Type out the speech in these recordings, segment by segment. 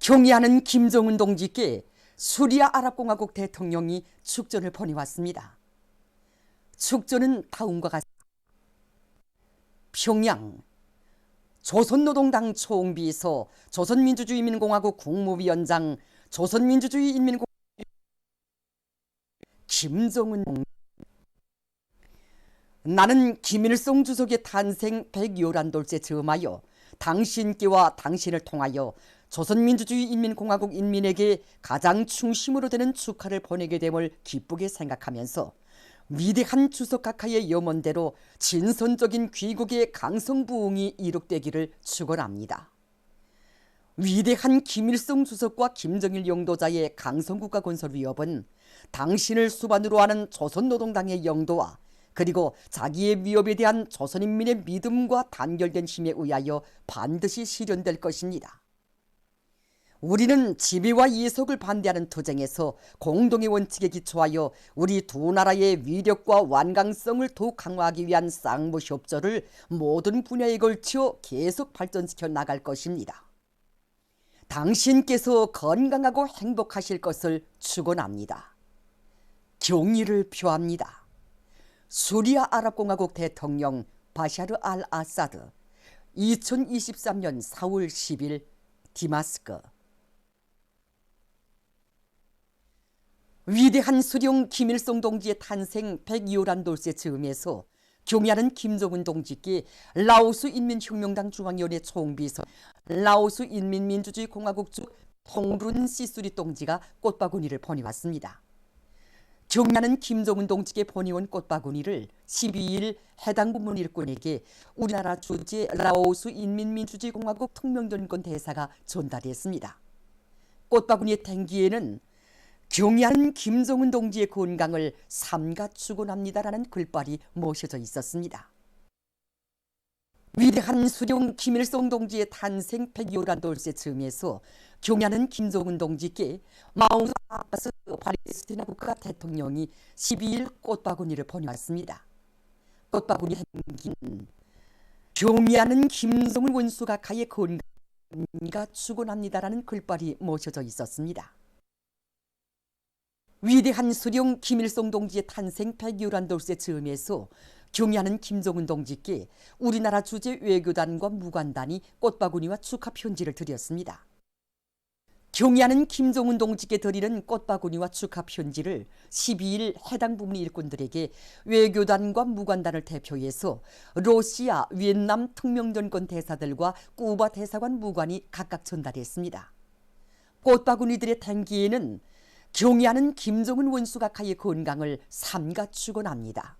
경의하는 김정은 동지께 수리아 아랍공화국 대통령이 축전을 보내왔습니다. 축전은 다음과 같습니다. 평양 조선노동당 총비서, 조선민주주의인민공화국 국무위원장, 조선민주주의인민공화국 김정은. 나는 김일성 주석의 탄생 111돌째 즈음하여 당신께와 당신을 통하여 조선민주주의인민공화국 인민에게 가장 중심으로 되는 축하를 보내게 됨을 기쁘게 생각하면서 위대한 주석 각하의 염원대로 진선적인 귀국의 강성부흥이 이룩되기를 축원합니다. 위대한 김일성 주석과 김정일 영도자의 강성국가 건설 위협은 당신을 수반으로 하는 조선노동당의 영도와 그리고 자기의 위협에 대한 조선인민의 믿음과 단결된 힘에 의하여 반드시 실현될 것입니다. 우리는 지배와 예속을 반대하는 투쟁에서 공동의 원칙에 기초하여 우리 두 나라의 위력과 완강성을 더욱 강화하기 위한 쌍무협조를 모든 분야에 걸쳐 계속 발전시켜 나갈 것입니다. 당신께서 건강하고 행복하실 것을 축원합니다. 경의를 표합니다. 수리아 아랍공화국 대통령 바샤르 알 아사드. 2023년 4월 10일 디마스크. 위대한 수령 김일성 동지의 탄생 111돌째 즈음에서 경의하는 김정은 동지께 라오스 인민혁명당 중앙위원회 총비서, 라오스 인민민주주의공화국 주 통룬 시수리 동지가 꽃바구니를 보내왔습니다. 경의하는 김정은 동지께 보내온 꽃바구니를 12일 해당 부문 일꾼에게 우리나라 주재 라오스 인민민주주의공화국 특명전권 대사가 전달했습니다. 꽃바구니의 탱기에는 경의하는 김정은 동지의 건강을 삼가 축원합니다라는 글발이 모셔져 있었습니다. 위대한 수령 김일성 동지의 탄생 111돌째 즈음에서 경의하는 김정은 동지께 마우스 아바스 팔레스티나 국가 대통령이 12일 꽃바구니를 보내왔습니다. 꽃바구니 행기는 경의하는 김정은 원수 각하의 건강가 축원합니다라는 글발이 모셔져 있었습니다. 위대한 수령 김일성 동지의 탄생 111돌째 즈음에서 경의하는 김정은 동지께 우리나라 주재 외교단과 무관단이 꽃바구니와 축하 편지를 드렸습니다. 경의하는 김정은 동지께 드리는 꽃바구니와 축하 편지를 12일 해당 부문 일꾼들에게 외교단과 무관단을 대표해서 러시아, 비엔남 특명전권 대사들과 쿠바 대사관 무관이 각각 전달했습니다. 꽃바구니들의 탱기에는 경의하는 김정은 원수 각하의 건강을 삼가 축원합니다.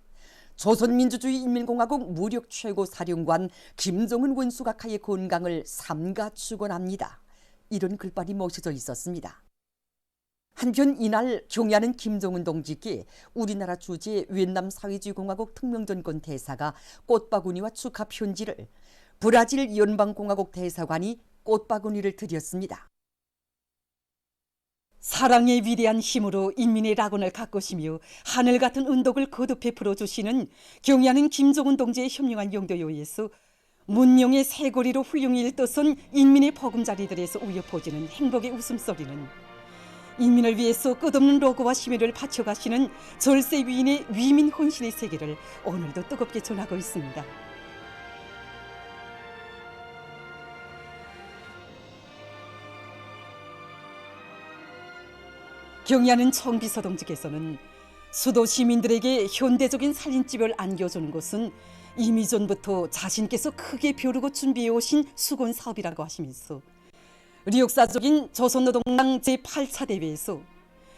조선민주주의인민공화국 무력 최고 사령관 김정은 원수 각하의 건강을 삼가 축원합니다. 이런 글발이 모셔져 있었습니다. 한편 이날 경의하는 김정은 동지께 우리나라 주재 비엔남 사회주의공화국 특명전권 대사가 꽃바구니와 축하 편지를, 브라질 연방공화국 대사관이 꽃바구니를 드렸습니다. 사랑의 위대한 힘으로 인민의 낙원을 가꾸시며 하늘 같은 은덕을 거듭해 풀어주시는 경의하는 김정은 동지의 현명한 용도에 의해서 문명의 쇠고리로 훌륭히 일떠선 인민의 보금자리들에서 우여 퍼지는 행복의 웃음소리는 인민을 위해서 끝없는 로고와 심혈을 바쳐가시는 절세 위인의 위민 헌신의 세계를 오늘도 뜨겁게 전하고 있습니다. 경의하는 총비서 동지께서는 수도 시민들에게 현대적인 살림집을 안겨주는 것은 이미 전부터 자신께서 크게 벼르고 준비해 오신 수건 사업이라고 하시면서 역사적인 조선노동당 제8차 대회에서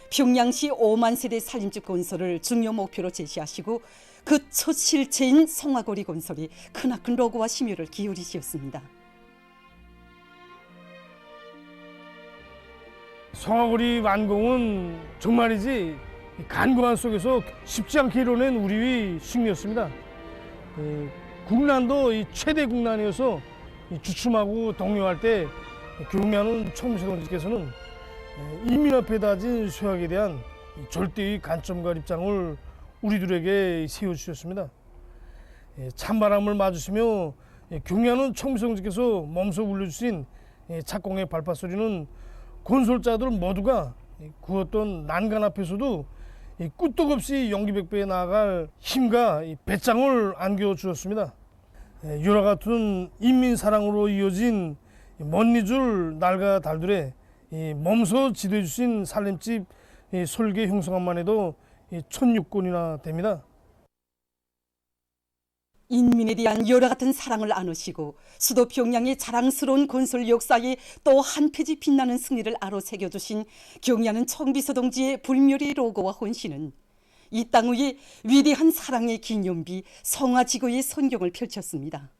평양시 5만 세대 살림집 건설을 중요 목표로 제시하시고 그 첫 실체인 송화거리 건설이 크나큰 로고와 심혈을 기울이셨습니다. 송화거리 완공은 정말이지 간고한 속에서 쉽지 않게 이뤄낸 우리의 승리였습니다. 국난도 이 최대 국난이어서 주춤하고 동요할 때 경의하는 총비서 동지께서는 인민 앞에 다진 소약에 대한 절대의 관점과 입장을 우리들에게 세워주셨습니다. 찬바람을 맞으시며 경의하는 총비서 동지께서 몸소 울려주신 착공의 발파소리는 건설자들 모두가 구웠던 난간 앞에서도 끄떡없이 연기백배에 나아갈 힘과 배짱을 안겨주었습니다. 유라 같은 인민사랑으로 이어진 먼니줄 날과 달들의 몸소 지도해 주신 살림집 설계 형성함만 해도 16건이나 됩니다. 인민에 대한 열화 같은 사랑을 나누시고 수도 평양의 자랑스러운 건설 역사에 또 한 페이지 빛나는 승리를 아로 새겨주신 경야는 청비서 동지의 불멸의 로고와 혼신은 이 땅 위에 위대한 사랑의 기념비 성화지구의 선경을 펼쳤습니다.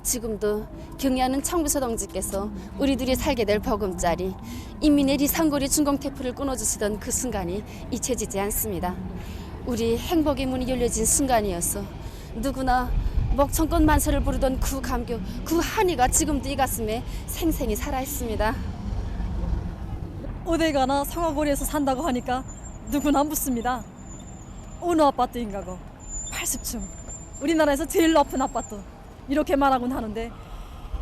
지금도 경야는 청비서 동지께서 우리들이 살게 될 보금자리 인민의 리상고리 중공태포를 끊어주시던 그 순간이 잊혀지지 않습니다. 우리 행복의 문이 열려진 순간이어서 누구나 목청껏 만세를 부르던 그 감격, 그 한이가 지금도 이 가슴에 생생히 살아있습니다. 어디 가나 성화거리에서 산다고 하니까 누구나 묻습니다. 어느 아파트인가고 80층 우리나라에서 제일 높은 아파트 이렇게 말하곤 하는데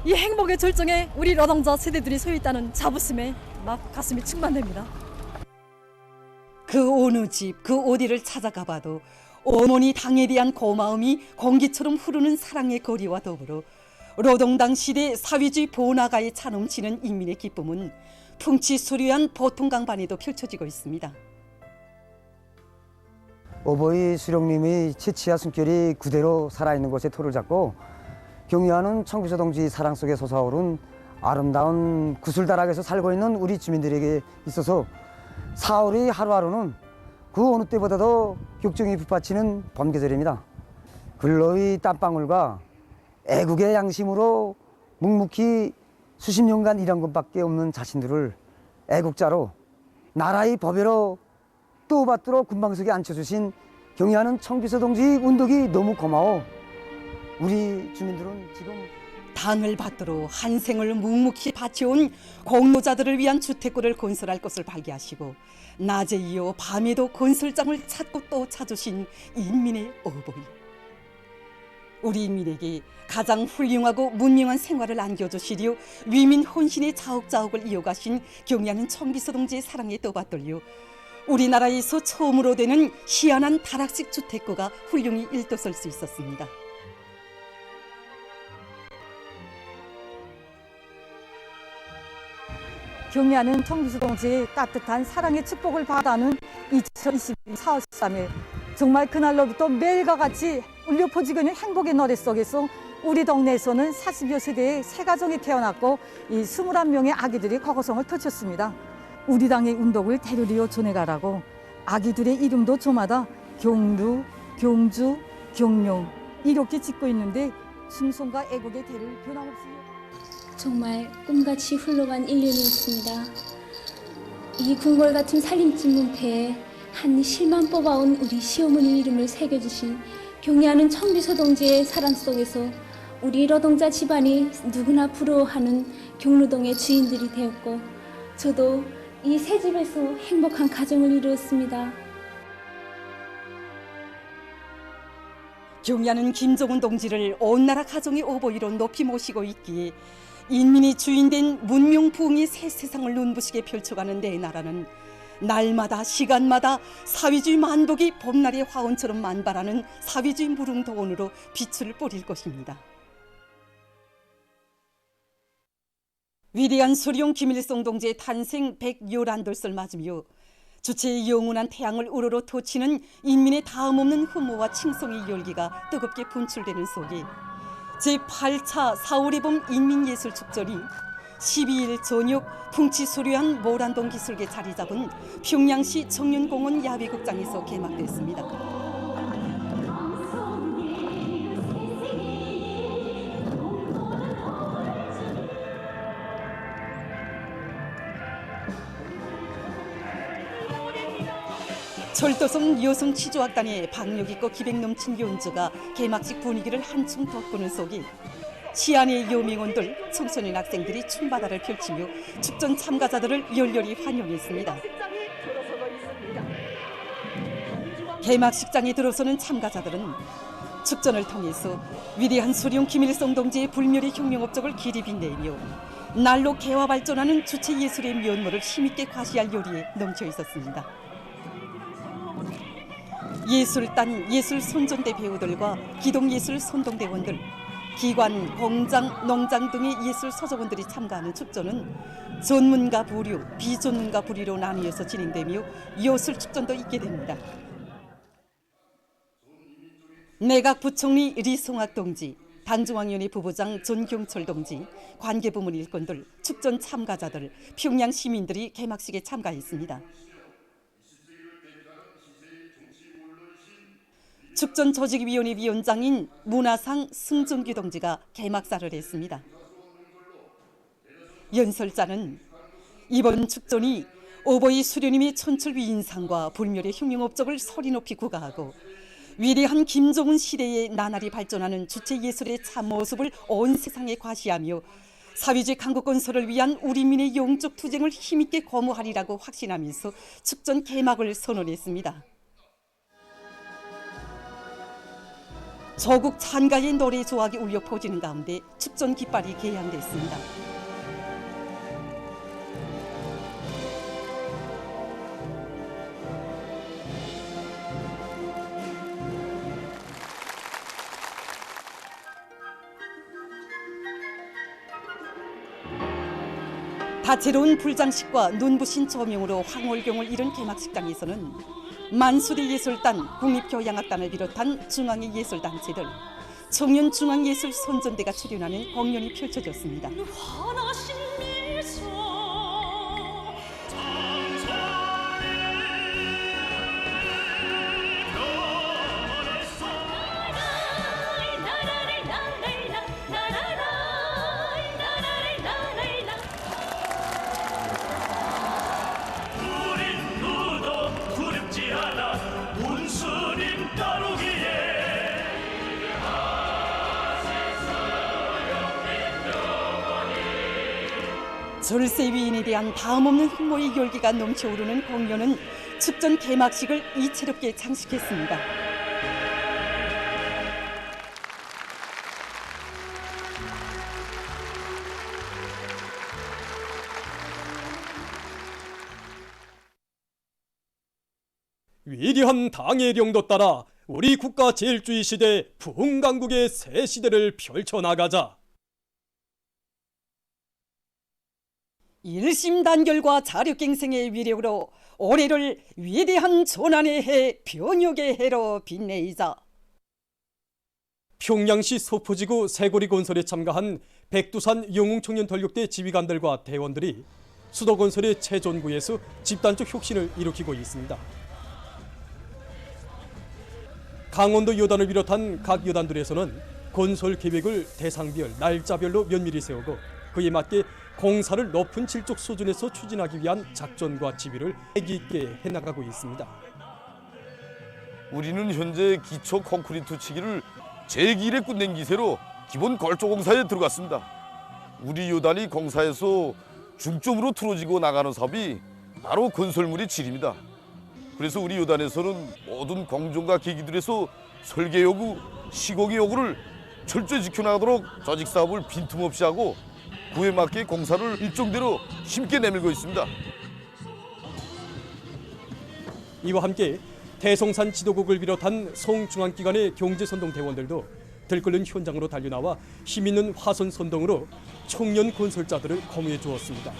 이 행복의 절정에 우리 노동자 세대들이 서 있다는 자부심에 막 가슴이 충만됩니다. 그 어느 집, 그 어디를 찾아가 봐도 어머니 당에 대한 고마움이 공기처럼 흐르는 사랑의 거리와 더불어 노동당 시대 사회주의 번화가에 차넘치는 인민의 기쁨은 풍치수려한 보통강반에도 펼쳐지고 있습니다. 오보이 수령님의 채취와 숨결이 그대로 살아있는 곳에 토를 잡고 경유하는 청비서 동지 사랑 속에 솟아오른 아름다운 구슬다락에서 살고 있는 우리 주민들에게 있어서 4월의 하루하루는 그 어느 때보다도 격정이 북받치는 봄 계절입니다. 근로의 땀방울과 애국의 양심으로 묵묵히 수십 년간 일한 것밖에 없는 자신들을 애국자로 나라의 법외로 또받들어 군방석에 앉혀주신 경의하는 청비서 동지 운동이 너무 고마워. 우리 주민들은 지금 당을 받들어 한 생을 묵묵히 바쳐온 공로자들을 위한 주택구를 건설할 것을 발기하시고 낮에 이어 밤에도 건설장을 찾고 또 찾으신 인민의 어버이. 우리 인민에게 가장 훌륭하고 문명한 생활을 안겨주시려 위민 혼신의 자욱자욱을 이어가신 경야는 청비서 동지의 사랑에 떠받들려 우리나라에서 처음으로 되는 희한한 다락식 주택구가 훌륭히 일떠설 수 있었습니다. 경야는 청비서 동지의 따뜻한 사랑의 축복을 받아는 2022년 4월 13일 정말 그날로부터 매일과 같이 울려 퍼지고 있는 행복의 노래 속에서 우리 동네에서는 40여 세대의 새 가정이 태어났고 이 21명의 아기들이 과거성을 펼쳤습니다. 우리 당의 운동을 대류리어 전해가라고 아기들의 이름도 저마다 경루, 경주, 경룡 이렇게 짓고 있는데 충성과 애국의 대를 변함없이 정말 꿈같이 흘러간 1년이었습니다. 이 궁궐 같은 살림집 문패에 한 실만 뽑아온 우리 시어머니 이름을 새겨주신 경의하는 청비서 동지의 사랑 속에서 우리 노동자 집안이 누구나 부러워하는 경루동의 주인들이 되었고 저도 이 새 집에서 행복한 가정을 이루었습니다. 경야는 김정은 동지를 온 나라 가정의 오보이로 높이 모시고 있기에 인민이 주인된 문명부흥의 새 세상을 눈부시게 펼쳐가는 내 나라는 날마다 시간마다 사회주의 만복이 봄날의 화원처럼 만발하는 사회주의 무릉도원으로 빛을 뿌릴 것입니다. 위대한 수령 김일성 동지의 탄생 111돌을 맞으며 주체의 영원한 태양을 우러러 돋치는 인민의 다음없는 흠모와 칭송의 열기가 뜨겁게 분출되는 속에 제8차 4.5의 봄 인민예술축전이 12일 저녁 풍치수려한 모란동 기술계 자리 잡은 평양시 청년공원 야외극장에서 개막됐습니다. 철도성 여성 치조악단의 박력있고 기백 넘친 연주가 개막식 분위기를 한층 돋구는 속에 시안의 여명원들, 청소년 학생들이 춤바다를 펼치며 축전 참가자들을 열렬히 환영했습니다. 개막식장에 들어서는 참가자들은 축전을 통해서 위대한 수령 김일성 동지의 불멸의 혁명 업적을 길이 빛내며 날로 개화 발전하는 주체 예술의 면모를 힘있게 과시할 요리에 넘쳐 있었습니다. 예술단, 예술 손전대 배우들과 기동예술 선동대원들, 기관, 공장, 농장 등의 예술 서적원들이 참가하는 축전은 전문가 부류, 비전문가 부류로 나뉘어서 진행되며 요술 축전도 있게 됩니다. 내각 부총리 리송학 동지, 단중앙위원회 부부장 전경철 동지, 관계부문 일꾼들, 축전 참가자들, 평양 시민들이 개막식에 참가했습니다. 축전 조직위원회 위원장인 문화상 승준규 동지가 개막사를 했습니다. 연설자는 이번 축전이 오보이 수련님의 천출위 인상과 불멸의 혁명 업적을 소리 높이 구가하고 위대한 김정은 시대에 나날이 발전하는 주체 예술의 참모습을 온 세상에 과시하며 사회주의 강국 건설을 위한 우리 민의 영적 투쟁을 힘있게 거무하리라고 확신하면서 축전 개막을 선언했습니다. 조국 찬가의 노래 조악이 울려 퍼지는 가운데 축전 깃발이 개양됐습니다. 다채로운 불장식과 눈부신 조명으로 황홀경을 이룬 개막식장에서는 만수대 예술단, 국립교향악단을 비롯한 중앙의 예술단체들, 청년중앙예술 선전대가 출연하는 공연이 펼쳐졌습니다. 절세 위인에 대한 다음없는 흠모의 열기가 넘쳐오르는 공연은 축전 개막식을 이채롭게 장식했습니다. 위대한 당의 령도 따라 우리 국가 제일주의 시대 부흥강국의 새 시대를 펼쳐나가자. 일심단결과 자력갱생의 위력으로 올해를 위대한 조난의 해, 변혁의 해로 빛내이자. 평양시 소포지구 새고리 건설에 참가한 백두산 영웅청년덜육대 지휘관들과 대원들이 수도건설의 최전구에서 집단적 혁신을 일으키고 있습니다. 강원도 여단을 비롯한 각 여단들에서는 건설 계획을 대상별, 날짜별로 면밀히 세우고 그에 맞게 공사를 높은 질적 수준에서 추진하기 위한 작전과 지휘를 패기 있게 해나가고 있습니다. 우리는 현재 기초 콘크리트 치기를 제2일에 끝낸 기세로 기본 걸조 공사에 들어갔습니다. 우리 요단이 공사에서 중점으로 틀어지고 나가는 사업이 바로 건설물의 질입니다. 그래서 우리 요단에서는 모든 공정과 계기들에서 설계 요구, 시공의 요구를 철저히 지켜나가도록 조직 사업을 빈틈없이 하고 그에 맞게 공사를 일정대로 힘있게 내밀고 있습니다. 이와 함께 대성산 지도국을 비롯한 송중앙기관의 경제선동 대원들도 들끓는 현장으로 달려나와 힘있는 화선 선동으로 청년 건설자들을 거무해 주었습니다.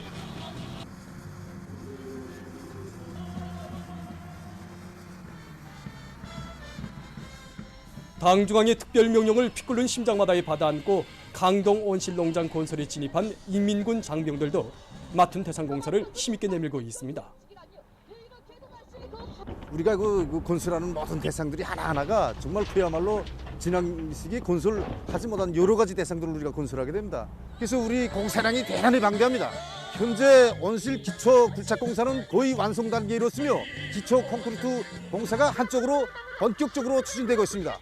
당중앙의 특별명령을 피 끓는 심장마다에 받아안고 강동 온실농장 건설에 진입한 인민군 장병들도 맡은 대상 공사를 힘있게 내밀고 있습니다. 우리가 그 건설하는 모든 대상들이 하나하나가 정말 그야말로 지난 시기에 건설하지 못한 여러 가지 대상들을 우리가 건설하게 됩니다. 그래서 우리 공사량이 대단히 방대합니다. 현재 온실 기초 굴착 공사는 거의 완성 단계에 이르렀으며 기초 콘크리트 공사가 한쪽으로 본격적으로 추진되고 있습니다.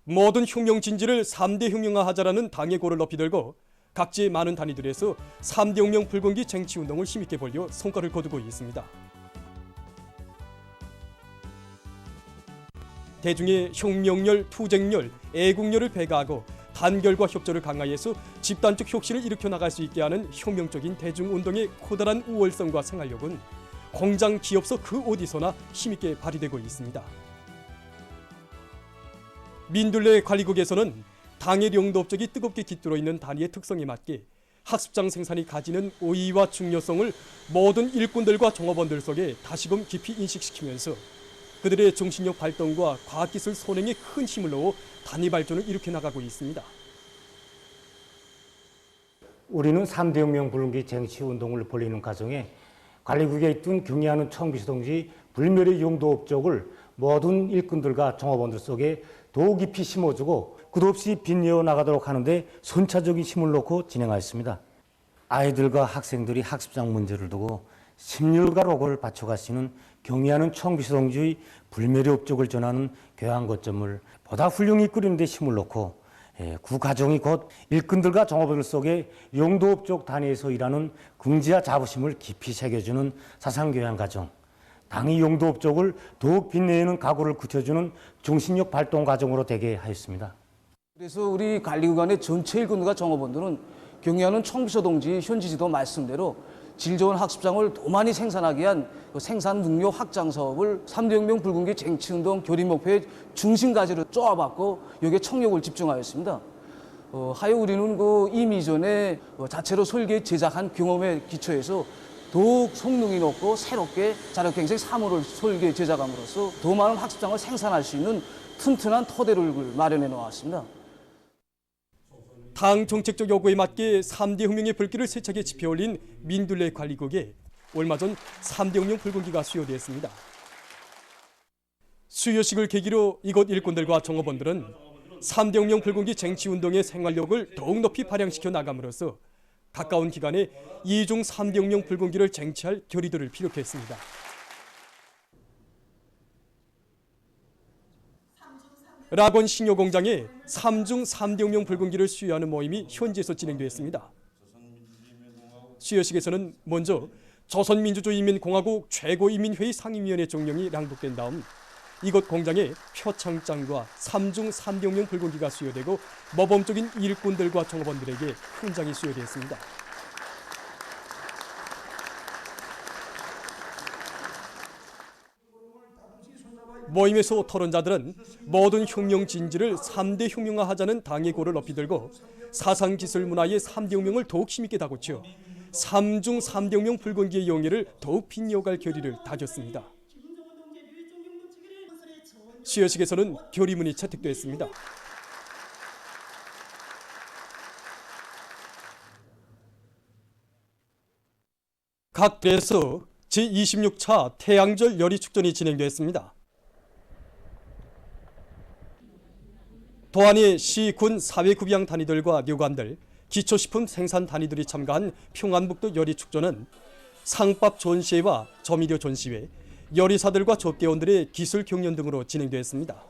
모든 혁명 진지를 3대 혁명화하자라는 당의 고를 높이 들고 각지의 많은 단위들에서 3대 혁명 불공기 쟁취운동을 힘있게 벌려 성과를 거두고 있습니다. 대중의 혁명열, 투쟁열, 애국열을 배가하고 단결과 협조를 강화해서 집단적 혁신을 일으켜 나갈 수 있게 하는 혁명적인 대중운동의 커다란 우월성과 생활력은 공장, 기업서 그 어디서나 힘있게 발휘되고 있습니다. 민들레 관리국에서는 당의領土업적이 뜨겁게 깃들어 있는 단위의 특성에 맞게 학습장 생산이 가지는 의의와 중요성을 모든 일꾼들과 종업원들 속에 다시금 깊이 인식시키면서 그들의 정신력 발전과 과학기술 선행에 큰 힘을 넣어 단위 발전을 일으켜 나가고 있습니다. 우리는 3대 혁명 불응기 쟁취운동을 벌이는 과정에 관리국에 있던 경의하는 청비서동지 불멸의 용도 업적을 모든 일꾼들과 종업원들 속에 더 깊이 심어주고 끝없이 빛내어 나가도록 하는데 선차적인 힘을 놓고 진행하였습니다. 아이들과 학생들이 학습장 문제를 두고 10년간 옥을 바쳐가시는 경의하는 청비서동지의 불멸의 업적을 전하는 교양 거점을 보다 훌륭히 꾸리는 데 힘을 놓고 구 가정이 곧 일꾼들과 종업원들 속에 용도 업적 단위에서 일하는 긍지와 자부심을 깊이 새겨주는 사상교양 과정, 당의 용도 업적을 더욱 빛내는 각오를 굳혀주는 정신력 발동 과정으로 되게 하였습니다. 그래서 우리 관리기관의 전체 일꾼들과 종업원들은 경의하는 청비서동지 현지지도 말씀대로 질 좋은 학습장을 더 많이 생산하기 위한 생산 능력 확장 사업을 3대 혁명 불군기 쟁취운동 교리 목표의 중심 가지로 쪼아봤고 여기에 청력을 집중하였습니다. 하여 우리는 이미 이전에 자체로 설계 제작한 경험에 기초해서 더욱 성능이 높고 새롭게 자력갱생 3호를 설계 제작함으로써 더 많은 학습장을 생산할 수 있는 튼튼한 토대를 마련해 놓았습니다. 당 정책적 요구에 맞게 3대 혁명의 불길을 세차게 지펴올린 민들레 관리국에 얼마 전 3대 혁명 불군기가 수여되었습니다. 수여식을 계기로 이곳 일꾼들과 종업원들은 3대 혁명 불군기 쟁취운동의 생활력을 더욱 높이 발扬시켜 나감으로써 가까운 기간에 이중 3대 혁명 불군기를 쟁취할 결의들을 피력했습니다. 락원 신효공장에 3중 3대 혁명 불군기를 수여하는 모임이 현지에서 진행되었습니다. 수여식에서는 먼저 조선민주주의인민공화국 최고인민회의 상임위원회 종령이 낭독된 다음 이곳 공장에 표창장과 3중 3대 혁명 불군기가 수여되고 모범적인 일꾼들과 종업원들에게 훈장이 수여되었습니다. 모임에서 토론자들은 모든 혁명 진지를 3대 혁명화하자는 당의 고를 높이 들고 사상기술 문화의 3대 혁명을 더욱 힘있게 다고쳐 3중 3대 혁명 불군기의 영예를 더욱 빛내어갈 결의를 다졌습니다. 수여식에서는 결의문이 채택됐습니다. 각 대에서 제26차 태양절 열의축전이 진행됐습니다. 도안의 시, 군, 사회 구비양 단위들과 묘관들, 기초식품 생산 단위들이 참가한 평안북도 열의축전은 상밥 전시회와 조미료 전시회, 열의사들과 접대원들의 기술 경연 등으로 진행되었습니다.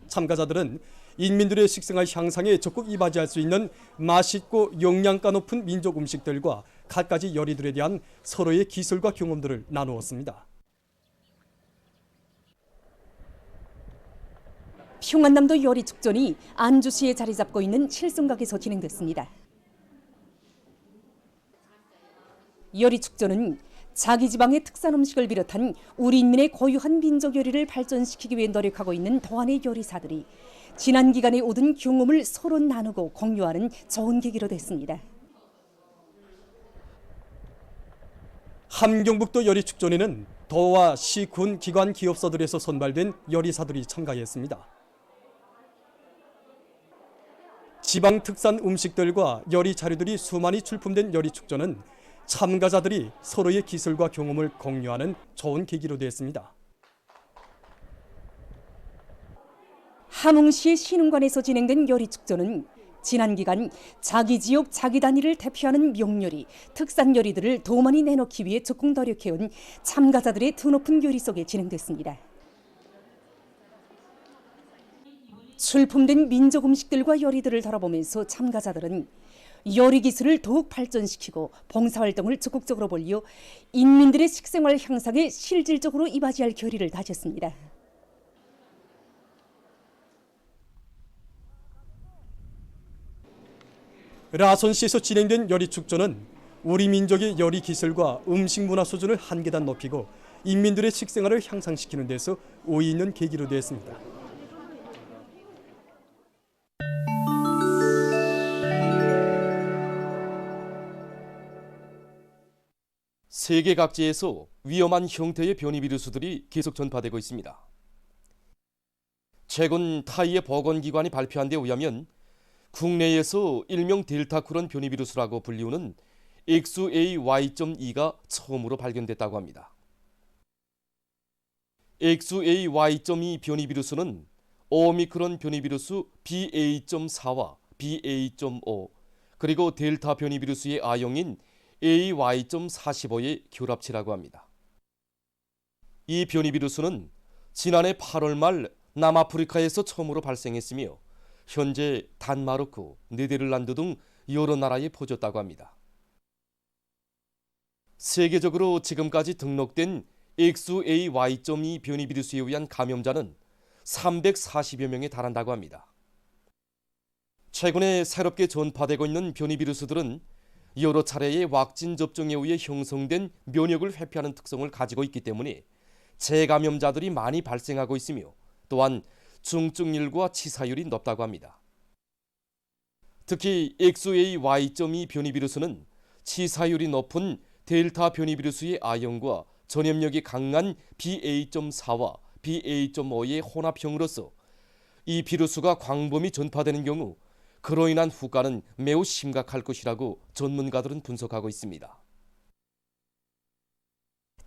참가자들은 인민들의 식생활 향상에 적극 이바지할 수 있는 맛있고 영양가 높은 민족 음식들과 갖가지 열의들에 대한 서로의 기술과 경험들을 나누었습니다. 평안남도 열의축전이 안주시에 자리 잡고 있는 칠성각에서 진행됐습니다. 열의축전은 자기 지방의 특산 음식을 비롯한 우리 인민의 고유한 민족 요리를 발전시키기 위해 노력하고 있는 도안의 요리사들이 지난 기간에 얻은 경험을 서로 나누고 공유하는 좋은 계기로 됐습니다. 함경북도 열의축전에는 도와 시, 군, 기관, 기업소들에서 선발된 열의사들이 참가했습니다. 지방 특산 음식들과 열의 자료들이 수많이 출품된 열의축전은 참가자들이 서로의 기술과 경험을 공유하는 좋은 계기로 되었습니다. 함흥시의 신흥관에서 진행된 열의축전은 지난 기간 자기 지역 자기 단위를 대표하는 명요리, 특산 요리들을 더 많이 내놓기 위해 적극 노력해온 참가자들의 드높은 요리 속에 진행됐습니다. 출품된 민족 음식들과 요리들을 돌아보면서 참가자들은 요리 기술을 더욱 발전시키고 봉사활동을 적극적으로 벌여 인민들의 식생활 향상에 실질적으로 이바지할 결의를 다졌습니다. 라선시에서 진행된 요리 축제는 우리 민족의 요리 기술과 음식 문화 수준을 한 계단 높이고 인민들의 식생활을 향상시키는 데서 의의 있는 계기로 되었습니다. 세계 각지에서 위험한 형태의 변이 비루스들이 계속 전파되고 있습니다. 최근 타이의 보건기관이 발표한 데 의하면 국내에서 일명 델타 크론 변이 비루스라고 불리우는 XAY.2가 처음으로 발견됐다고 합니다. XAY.2 변이 비루스는 오미크론 변이 비루스 BA.4와 BA.5 그리고 델타 변이 비루스의 아형인 AY.45의 결합체라고 합니다. 이 변이 비루스는 지난해 8월 말 남아프리카에서 처음으로 발생했으며 현재 단마르크, 네덜란드 등 여러 나라에 퍼졌다고 합니다. 세계적으로 지금까지 등록된 XAY.2 변이 비루스에 의한 감염자는 340여 명에 달한다고 합니다. 최근에 새롭게 전파되고 있는 변이 비루스들은 여러 차례의 왁신 접종에 의해 형성된 면역을 회피하는 특성을 가지고 있기 때문에 재감염자들이 많이 발생하고 있으며 또한 중증률과 치사율이 높다고 합니다. 특히 XAY.2 변이 비루스는 치사율이 높은 델타 변이 비루스의 아형과 전염력이 강한 BA.4와 BA.5의 혼합형으로서 이 비루스가 광범위 전파되는 경우 그로 인한 후과는 매우 심각할 것이라고 전문가들은 분석하고 있습니다.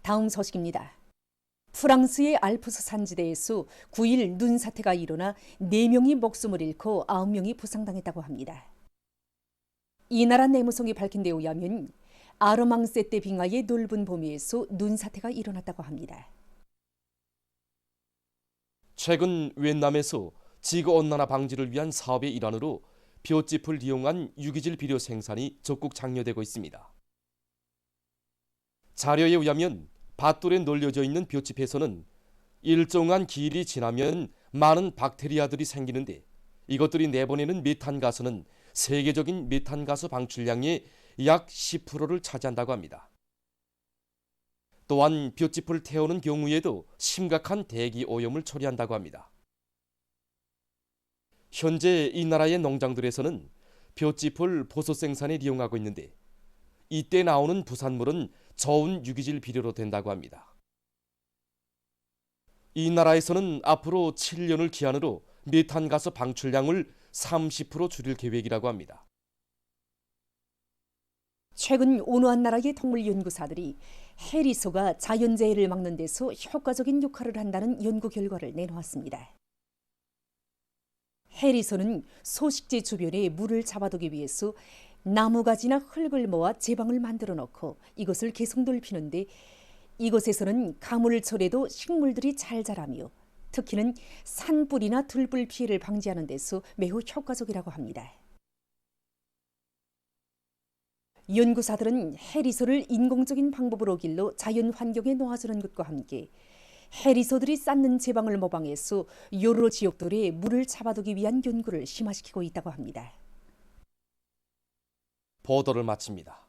다음 소식입니다. 프랑스의 알프스 산지대에서 9일 눈사태가 일어나 4명이 목숨을 잃고 9명이 부상당했다고 합니다. 이 나라 내무성이 밝힌 데 의하면 아르망세떼 빙하의 넓은 범위에서 눈사태가 일어났다고 합니다. 최근 위엔남에서 지구온난화 방지를 위한 사업의 일환으로 볏짚을 이용한 유기질 비료 생산이 적극 장려되고 있습니다. 자료에 의하면 밭돌에 널려져 있는 볏짚에서는 일정한 기일이 지나면 많은 박테리아들이 생기는데 이것들이 내보내는 메탄가스는 세계적인 메탄가스 방출량의 약 10%를 차지한다고 합니다. 또한 볏짚을 태우는 경우에도 심각한 대기 오염을 초래한다고 합니다. 현재 이 나라의 농장들에서는 볏짚을 보소 생산에 이용하고 있는데 이때 나오는 부산물은 저온 유기질 비료로 된다고 합니다. 이 나라에서는 앞으로 7년을 기한으로 메탄가스 방출량을 30% 줄일 계획이라고 합니다. 최근 어느 한 나라의 동물 연구사들이 해리소가 자연재해를 막는 데서 효과적인 역할을 한다는 연구 결과를 내놓았습니다. 해리소는 소식지 주변에 물을 잡아두기 위해서 나무가지나 흙을 모아 제방을 만들어 놓고 이것을 계속 넓히는데 이곳에서는 가물철에도 식물들이 잘 자라며 특히는 산불이나 들불 피해를 방지하는 데서 매우 효과적이라고 합니다. 연구사들은 해리소를 인공적인 방법으로 길러 자연 환경에 놓아주는 것과 함께 해리소들이 쌓는 제방을 모방해서 여러 지역들에 물을 잡아두기 위한 연구를 심화시키고 있다고 합니다. 보도를 마칩니다.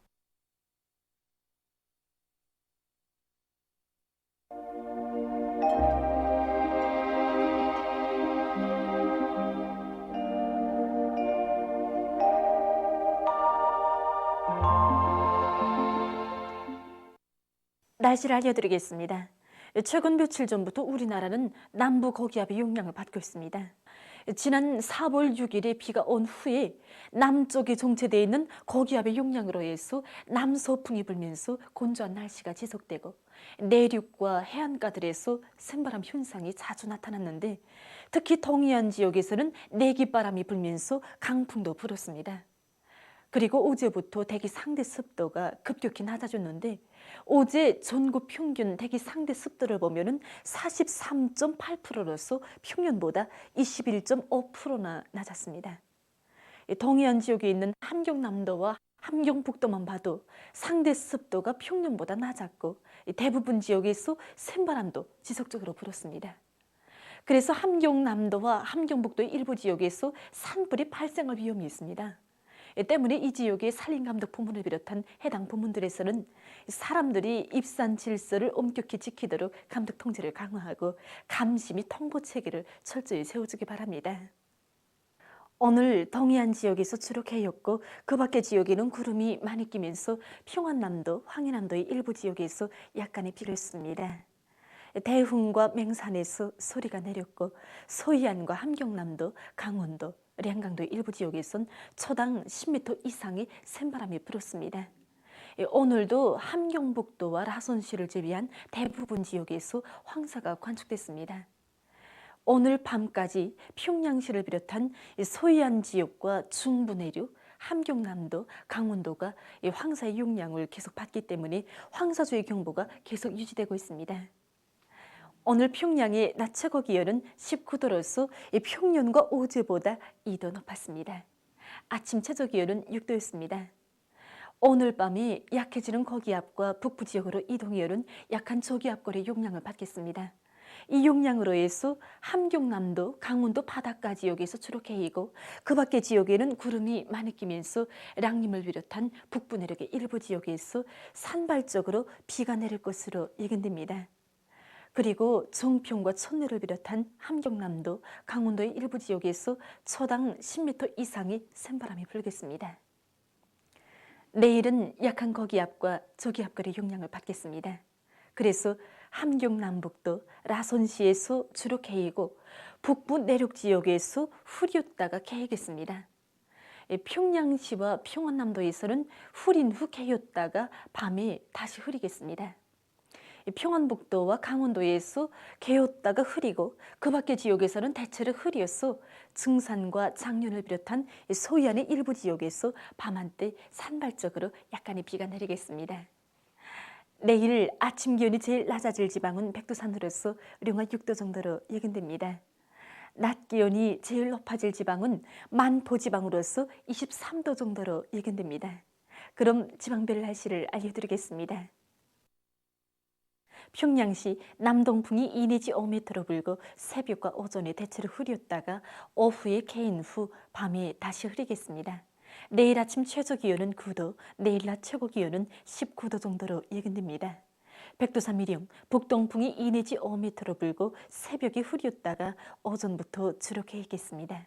날씨를 알려드리겠습니다. 최근 며칠 전부터 우리나라는 남부 고기압의 영향을 받고 있습니다. 지난 4월 6일에 비가 온 후에 남쪽에 정체되어 있는 고기압의 영향으로 해서 남서풍이 불면서 건조한 날씨가 지속되고 내륙과 해안가들에서 샘바람 현상이 자주 나타났는데 특히 동해안 지역에서는 내기바람이 불면서 강풍도 불었습니다. 그리고 어제부터 대기 상대 습도가 급격히 낮아졌는데 어제 전국 평균 대기 상대 습도를 보면은 43.8%로서 평년보다 21.5%나 낮았습니다. 동해안 지역에 있는 함경남도와 함경북도만 봐도 상대 습도가 평년보다 낮았고 대부분 지역에서 샘바람도 지속적으로 불었습니다. 그래서 함경남도와 함경북도의 일부 지역에서 산불이 발생할 위험이 있습니다. 때문에 이 지역의 산림감독 부문을 비롯한 해당 부문들에서는 사람들이 입산 질서를 엄격히 지키도록 감독 통제를 강화하고 감시 및 통보 체계를 철저히 세워주기 바랍니다. 오늘 동해안 지역에서 주로 개였고 그 밖의 지역에는 구름이 많이 끼면서 평안남도, 황해남도의 일부 지역에서 약간의 비를 씁니다. 대흥과 맹산에서 소리가 내렸고 소이안과 함경남도, 강원도, 량강도의 일부 지역에선 초당 10m 이상의 샘바람이 불었습니다. 오늘도 함경북도와 라선시를 제외한 대부분 지역에서 황사가 관측됐습니다. 오늘 밤까지 평양시를 비롯한 소이안 지역과 중부 내륙, 함경남도, 강원도가 황사의 영향을 계속 받기 때문에 황사주의 경보가 계속 유지되고 있습니다. 오늘 평양의 낮 최고 기온은 19도로서 평년과 어제보다 2도 높았습니다. 아침 최저 기온은 6도였습니다. 오늘 밤에 약해지는 고기압과 북부 지역으로 이동해오는 약한 저기압골의 영향을 받겠습니다. 이 영향으로 해서 함경남도, 강원도 바닷가 지역에서 주로 개이고 그 밖의 지역에는 구름이 많이 끼면서 량림을 비롯한 북부 내륙의 일부 지역에서 산발적으로 비가 내릴 것으로 예견됩니다. 그리고 정평과 천내를 비롯한 함경남도, 강원도의 일부 지역에서 초당 10m 이상의 샘바람이 불겠습니다. 내일은 약한 고기압과 저기압골의 영향을 받겠습니다. 그래서 함경남북도, 라선시에서 주로 개이고 북부 내륙 지역에서 흐렸다가 개이겠습니다. 평양시와 평안남도에서는 흐린 후 개였다가 밤에 다시 흐리겠습니다. 평안북도와 강원도에서 개었다가 흐리고 그 밖의 지역에서는 대체로 흐려서 증산과 장년을 비롯한 소이안의 일부 지역에서 밤한때 산발적으로 약간의 비가 내리겠습니다. 내일 아침 기온이 제일 낮아질 지방은 백두산으로서 영하 6도 정도로 예견됩니다. 낮 기온이 제일 높아질 지방은 만포 지방으로서 23도 정도로 예견됩니다. 그럼 지방별 날씨를 알려드리겠습니다. 평양시 남동풍이 2 내지 5m로 불고 새벽과 오전에 대체로 흐렸다가 오후에 개인 후 밤에 다시 흐리겠습니다. 내일 아침 최저 기온은 9도, 내일 낮 최고 기온은 19도 정도로 예견됩니다. 백두산 미령 북동풍이 2 내지 5m로 불고 새벽에 흐렸다가 오전부터 주로 개겠습니다.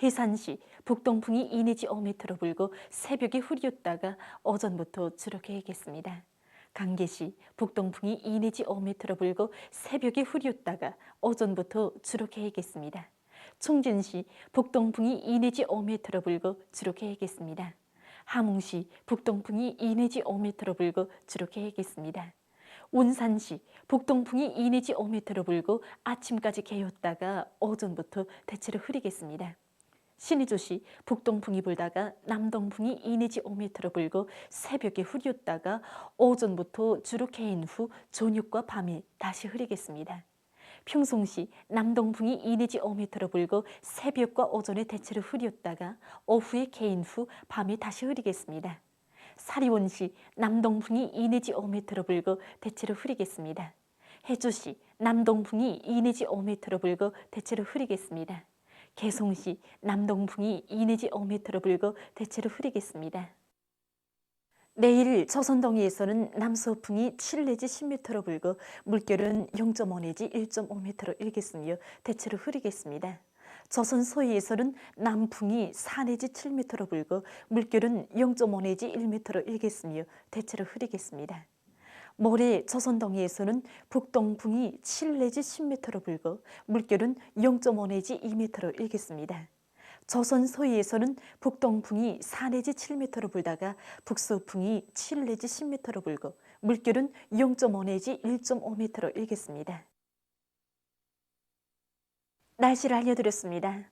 해산시 북동풍이 2 내지 5m로 불고 새벽에 흐렸다가 오전부터 주로 개겠습니다. 강계시 북동풍이 2 내지 5m로 불고 새벽에 흐렸다가 오전부터 주로 개겠습니다. 총진시 북동풍이 2 내지 5m로 불고 주로 개겠습니다. 함흥시 북동풍이 2 내지 5m로 불고 주로 개겠습니다. 운산시 북동풍이 2 내지 5m로 불고 아침까지 개었다가 오전부터 대체로 흐리겠습니다. 신의조시 북동풍이 불다가 남동풍이 2 내지 5m로 불고 새벽에 흐렸다가 오전부터 주로 개인 후 저녁과 밤에 다시 흐리겠습니다. 평송시 남동풍이 2 내지 5m로 불고 새벽과 오전에 대체로 흐렸다가 오후에 개인 후 밤에 다시 흐리겠습니다. 사리원시 남동풍이 2 내지 5m로 불고 대체로 흐리겠습니다. 해주시 남동풍이 2 내지 5m로 불고 대체로 흐리겠습니다. 개송시 남동풍이 2 내지 5m로 불고 대체로 흐리겠습니다. 내일 조선동해에서는 남서풍이 7 내지 10m로 불고 물결은 0.5 내지 1.5m로 일겠으며 대체로 흐리겠습니다. 조선 서해에서는 남풍이 4 내지 7m로 불고 물결은 0.5 내지 1m로 일겠으며 대체로 흐리겠습니다. 모레 조선 동해에서는 북동풍이 7 내지 10m로 불고 물결은 0.5 내지 2m로 일겠습니다. 조선 서해에서는 북동풍이 4 내지 7m로 불다가 북서풍이 7 내지 10m로 불고 물결은 0.5 내지 1.5m로 일겠습니다. 날씨를 알려드렸습니다.